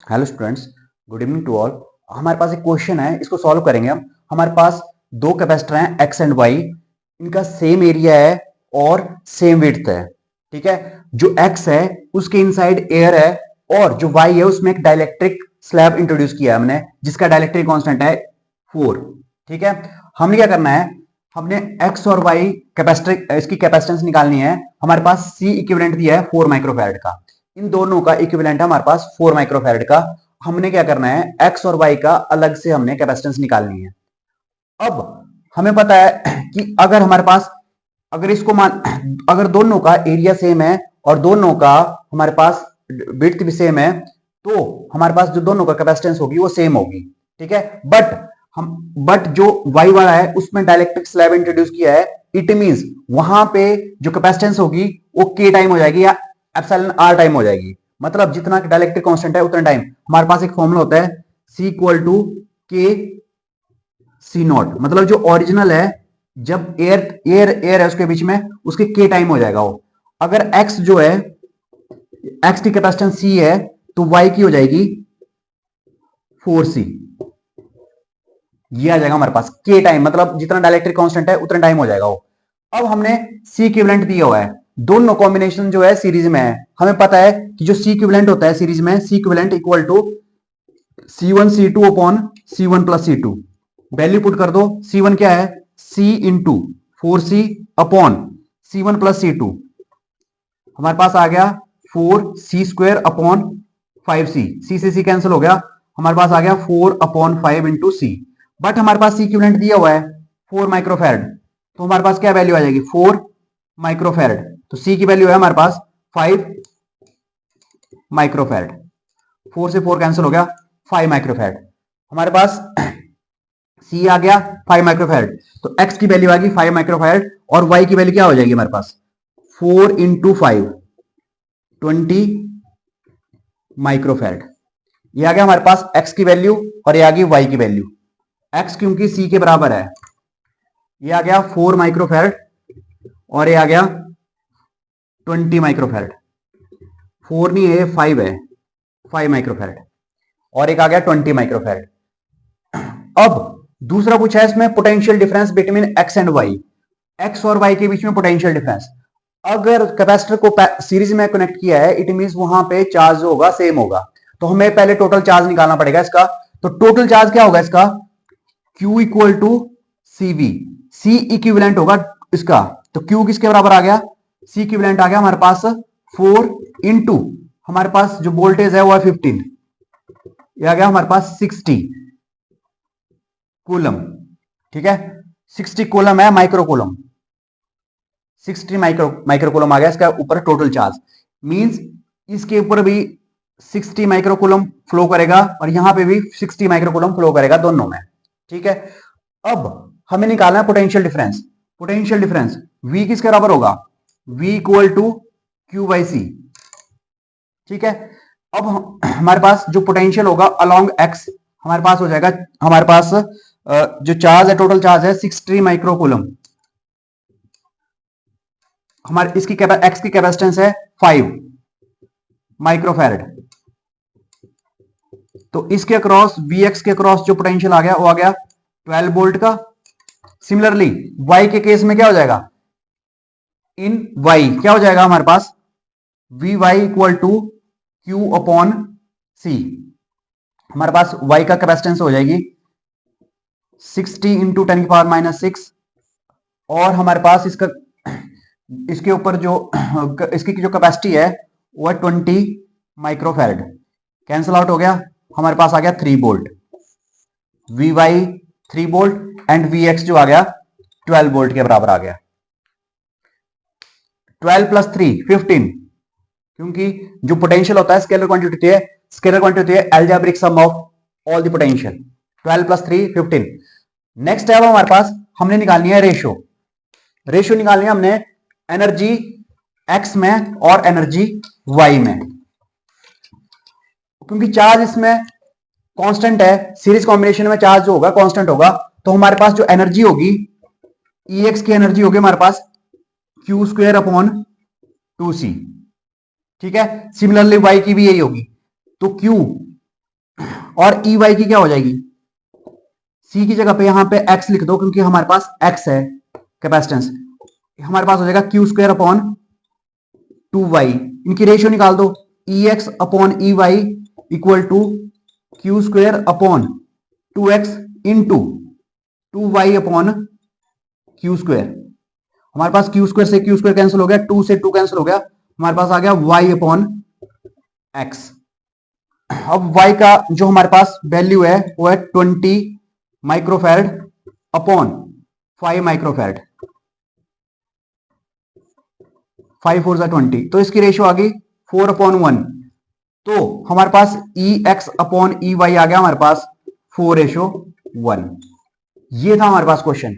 Hello students, good evening to all. हमारे पास एक क्वेश्चन है, इसको सॉल्व करेंगे हम। हमारे पास दो कैपेसिटर हैं एक्स एंड वाई, इनका सेम एरिया है और सेम विड्थ है। ठीक है, जो एक्स है उसके इनसाइड एयर है और जो वाई है उसमें एक डाइलेक्ट्रिक स्लैब इंट्रोड्यूस किया है हमने, जिसका डाइलेक्ट्रिक कांस्टेंट है 4। ठीक है, हमने क्या करना है, हमने एक्स और वाई कैपेसिटर इसकी कैपेसिटेंस निकालनी है। हमारे पास सी इक्विवेलेंट दिया है 4 माइक्रोफैरड का, इन दोनों का इक्विवेलेंट है हमारे पास 4 माइक्रोफैरड का। हमने क्या करना है, एक्स और वाई का अलग से हमने कैपेसिटेंस निकालनी है। अब हमें पता है कि अगर हमारे पास अगर इसको मान अगर दोनों का एरिया सेम है और दोनों का हमारे पास विड्थ भी सेम है, तो हमारे पास जो दोनों का कैपेसिटेंस होगी वो सेम होगी। ठीक है, बट जो वाई वाला है उसमें डाइलेक्ट्रिक स्लैब इंट्रोड्यूस किया है। इट मींस वहां पे जो कैपेसिटेंस होगी वो के टाइम हो जाएगी या एप्सिलॉन आर टाइम हो जाएगी। मतलब जितना डाइलेक्ट्रिक कांस्टेंट है उतना टाइम। हमारे पास एक फॉर्मूला होता है सी इक्वल टू के सी नॉट, मतलब जो ओरिजिनल है, जब एयर एयर एयर है उसके बीच में, उसके के टाइम हो जाएगा वो। अगर एक्स जो है, एक्स की कैपेसिटेंस सी है, तो वाई की हो जाएगी 4c। ये आ जाएगा हमारे पास के टाइम, मतलब जितना डाइलेक्ट्रिक कांस्टेंट है उतना टाइम हो जाएगा वो। अब हमने सी इक्विवेलेंट दिया हुआ है, दोनों कॉम्बिनेशन जो है सीरीज में है। हमें पता है कि जो सी इक्विवेलेंट होता है सीरीज में, सी equivalent equal to C1 C2 upon C1 plus C2। Value put कर दो, C1 क्या है, C into 4C upon C1 plus C2। हमारे पास आ गया 4C square upon 5C, C से C कैंसिल हो गया, हमारे पास आ गया 4 अपॉन 5 इंटू C। बट हमारे पास सी इक्विवेलेंट दिया हुआ है 4 माइक्रोफैरड, तो हमारे पास क्या वैल्यू आ जाएगी, 4 माइक्रोफैरड। तो सी की वैल्यू है हमारे पास 5 माइक्रोफैरड। 4 से 4 कैंसिल हो गया, 5 माइक्रोफैरड। हमारे पास सी आ गया 5 माइक्रोफैरड, तो एक्स की वैल्यू आ गई 5 माइक्रोफैरड और वाई की वैल्यू क्या हो जाएगी हमारे पास, 4 इंटू 5 20 माइक्रोफैरड। ये आ गया हमारे पास एक्स की वैल्यू और ये आ गई वाई की वैल्यू। एक्स क्योंकि सी के बराबर है, ये आ गया 4 माइक्रोफैरड और ये आ गया 20 माइक्रोफैरड। 4 नहीं है, 5 है, 5 माइक्रोफैरड और एक आ गया 20 माइक्रोफैरड। अब दूसरा पूछा है इसमें potential difference between X and Y, X और वाई के बीच में पोटेंशियल डिफरेंस। अगर कैपेसिटर को सीरीज में कनेक्ट किया है, इट मींस वहां पे चार्ज होगा सेम होगा। तो हमें पहले टोटल चार्ज निकालना पड़ेगा इसका। तो टोटल चार्ज क्या होगा इसका, Q equal to CV, C equivalent होगा इसका। तो Q किसके बराबर आ गया, C इक्विवेलेंट आ गया हमारे पास 4 इंटू हमारे पास जो वोल्टेज है वो है 15, ये आ गया हमारे पास 60 कूलम। ठीक है, 60 कूलम है माइक्रो कूलम, 60 माइक्रो कूलम आ गया इसका ऊपर टोटल चार्ज। मींस इसके ऊपर भी 60 माइक्रो कूलम फ्लो करेगा और यहां पे भी 60 माइक्रो कूलम फ्लो करेगा दोनों में। ठीक है, अब हमें निकालना है potential difference. Potential difference V किसके बराबर होगा, V equal to Q by C। ठीक है, अब हमारे पास जो पोटेंशियल होगा अलोंग X, हमारे पास हो जाएगा, हमारे पास जो चार्ज है, टोटल चार्ज है 60 माइक्रो कूलम। हमारे इसकी एक्स की कैपेसिटेंस है 5 माइक्रोफैरड, तो इसके अक्रॉस Vx के अक्रॉस जो पोटेंशियल आ गया वो आ गया 12 वोल्ट का। सिमिलरली y के केस में क्या हो जाएगा, इन y क्या हो जाएगा हमारे पास, Vy equal to Q upon C। हमारे पास y का कैपेसिटेंस हो जाएगी 60 इंटू 10 की पावर माइनस 6 और हमारे पास इसका इसके ऊपर जो इसकी जो कैपेसिटी है वो है 20 माइक्रोफैरड। कैंसिल आउट हो गया, हमारे पास आ गया 3 volt, Vy 3 volt and Vx जो आ गया 12 वोल्ट के बराबर आ गया। 12 प्लस 3 15, क्योंकि जो पोटेंशियल होता है स्केलर क्वांटिटी है, स्केलर क्वांटिटी है algebraic sum of all the potential. 12 plus 3 15। Next है हमारे पास, हमने निकालनी है रेशियो। रेशियो निकालनी है हमने एनर्जी एक्स में और एनर्जी वाई में, क्योंकि चार्ज इसमें कांस्टेंट है, सीरीज कॉम्बिनेशन में चार्ज जो होगा कांस्टेंट होगा। तो हमारे पास जो एनर्जी होगी, EX की एनर्जी होगी हमारे पास Q स्क्वायर अपॉन 2C। ठीक है, सिमिलरली वाई की भी यही होगी। तो Q और ई वाई की क्या हो जाएगी, सी की जगह पे यहां पे एक्स लिख दो क्योंकि हमारे पास एक्स है कैपेसिटेंस, हमारे पास हो जाएगा क्यू स्क्वायर अपॉन 2y, इनकी रेशियो निकाल दो, E X upon E Y equal to Q square upon 2x into 2y upon Q square. हमारे पास क्यू स्क्वायर से क्यू स्क्वायर कैंसिल हो गया, 2 से 2 कैंसिल हो गया, हमारे पास आ गया y अपॉन एक्स। अब y का जो हमारे पास वैल्यू है वो है 20 माइक्रोफैरड अपॉन 5 माइक्रोफैरड, 5 4 जा 20, तो इसकी रेशियो आ गई 4 अपॉन 1। तो हमारे पास ई एक्स अपॉन ई वाई आ गया हमारे पास 4:1। ये था हमारे पास क्वेश्चन।